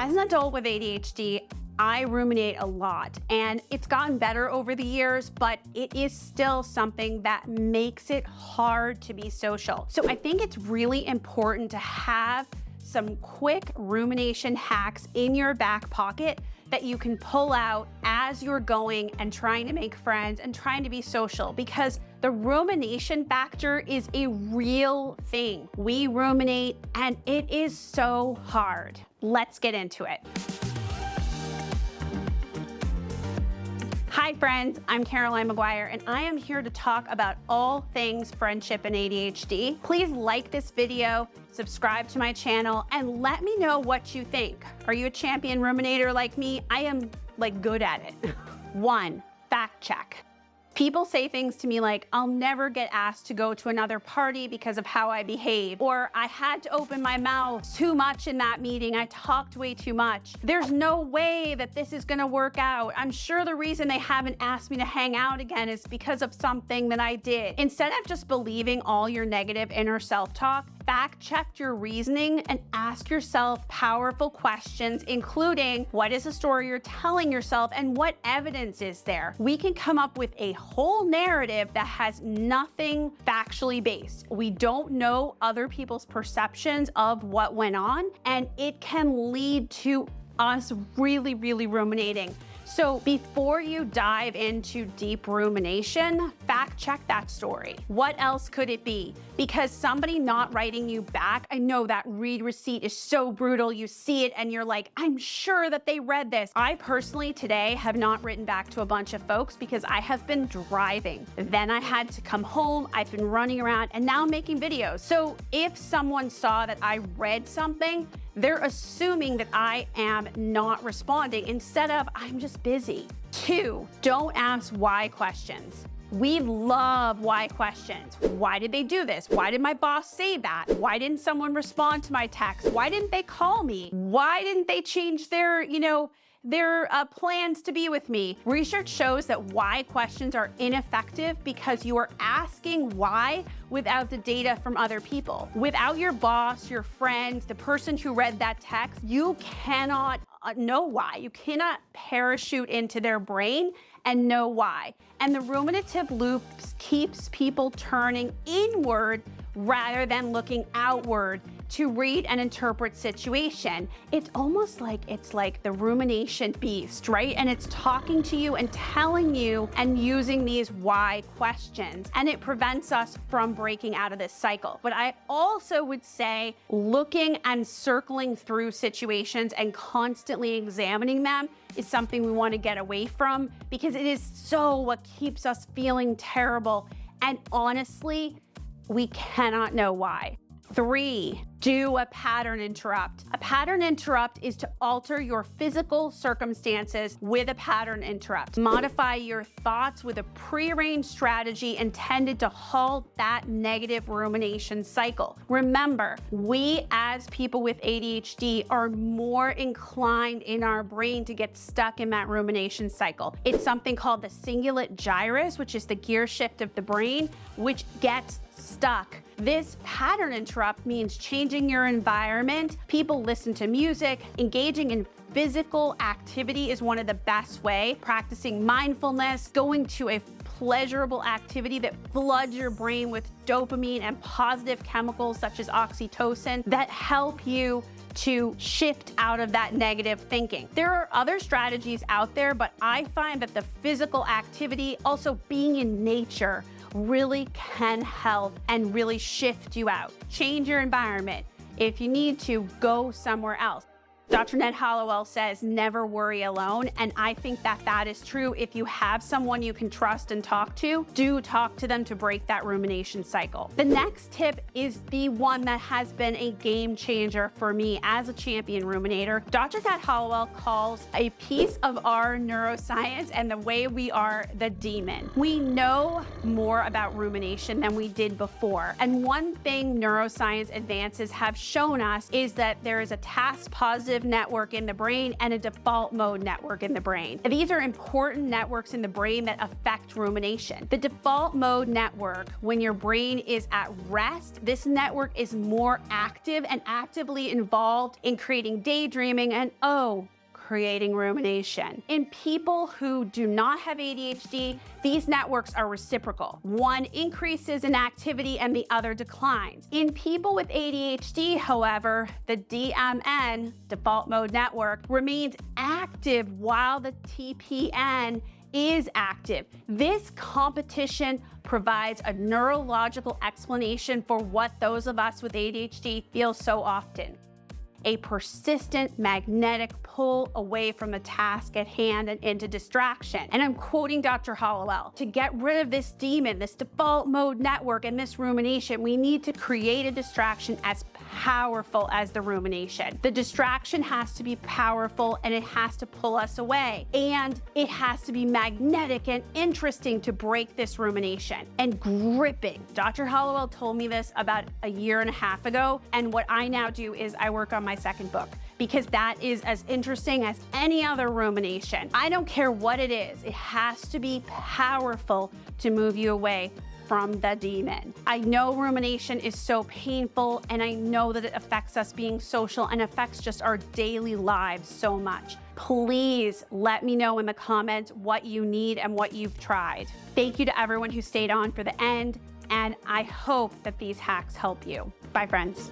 As an adult with ADHD, I ruminate a lot, and it's gotten better over the years, but it is still something that makes it hard to be social. So I think it's really important to have some quick rumination hacks in your back pocket that you can pull out as you're going and trying to make friends and trying to be social, because the rumination factor is a real thing. We ruminate and it is so hard. Let's get into it. Hi friends, I'm Caroline Maguire, and I am here to talk about all things friendship and ADHD. Please like this video, subscribe to my channel, and let me know what you think. Are you a champion ruminator like me? I am good at it. 1, fact check. People say things to me like, I'll never get asked to go to another party because of how I behave, or I had to open my mouth too much in that meeting, I talked way too much. There's no way that this is gonna work out. I'm sure the reason they haven't asked me to hang out again is because of something that I did. Instead of just believing all your negative inner self-talk, fact check your reasoning and ask yourself powerful questions, including what is the story you're telling yourself and what evidence is there? We can come up with a whole narrative that has nothing factually based. We don't know other people's perceptions of what went on, and it can lead to us really ruminating. So before you dive into deep rumination, fact check that story. What else could it be? Because somebody not writing you back, I know that read receipt is so brutal. You see it and you're like, I'm sure that they read this. I personally today have not written back to a bunch of folks because I have been driving. Then I had to come home, I've been running around, and now I'm making videos. So if someone saw that I read something, they're assuming that I am not responding instead of I'm just busy. 2, don't ask why questions. We love why questions. Why did they do this? Why did my boss say that? Why didn't someone respond to my text? Why didn't they call me? Why didn't they change their, plans to be with me? Research shows that why questions are ineffective because you are asking why without the data from other people. Without your boss, your friends, the person who read that text, you cannot know why. You cannot parachute into their brain and know why. And the ruminative loop keeps people turning inward rather than looking outward to read and interpret situation. It's almost like it's like the rumination beast, right? And it's talking to you and telling you and using these why questions, and it prevents us from breaking out of this cycle. But I also would say looking and circling through situations and constantly examining them is something we want to get away from, because it is so what keeps us feeling terrible. And honestly, we cannot know why. 3, do a pattern interrupt. A pattern interrupt is to alter your physical circumstances with a pattern interrupt. Modify your thoughts with a prearranged strategy intended to halt that negative rumination cycle. Remember, we as people with ADHD are more inclined in our brain to get stuck in that rumination cycle. It's something called the cingulate gyrus, which is the gear shift of the brain, which gets stuck. This pattern interrupt means changing your environment. People listen to music. Engaging in physical activity is one of the best way. Practicing mindfulness, going to a pleasurable activity that floods your brain with dopamine and positive chemicals such as oxytocin that help you to shift out of that negative thinking. There are other strategies out there, but I find that the physical activity, also being in nature, really can help and really shift you out. Change your environment. If you need to, go somewhere else. Dr. Ned Hollowell says, never worry alone. And I think that that is true. If you have someone you can trust and talk to, do talk to them to break that rumination cycle. The next tip is the one that has been a game changer for me as a champion ruminator. Dr. Ned Hollowell calls a piece of our neuroscience and the way we are the demon. We know more about rumination than we did before. And one thing neuroscience advances have shown us is that there is a task positive active network in the brain and a default mode network in the brain. These are important networks in the brain that affect rumination. The default mode network, when your brain is at rest, this network is more active and actively involved in creating daydreaming and, creating rumination. In people who do not have ADHD, these networks are reciprocal. One increases in activity and the other declines. In people with ADHD, however, the DMN, default mode network, remains active while the TPN is active. This competition provides a neurological explanation for what those of us with ADHD feel so often: a persistent magnetic pull away from the task at hand and into distraction. And I'm quoting Dr. Hollowell: to get rid of this demon, this default mode network, and this rumination, we need to create a distraction as powerful as the rumination. The distraction has to be powerful and it has to pull us away. And it has to be magnetic and interesting to break this rumination and gripping. Dr. Hollowell told me this about a year and a half ago. And what I now do is I work on my second book, because that is as interesting as any other rumination. I don't care what it is. It has to be powerful to move you away from the demon. I know rumination is so painful, and I know that it affects us being social and affects just our daily lives so much. Please let me know in the comments what you need and what you've tried. Thank you to everyone who stayed on for the end, and I hope that these hacks help you. Bye, friends.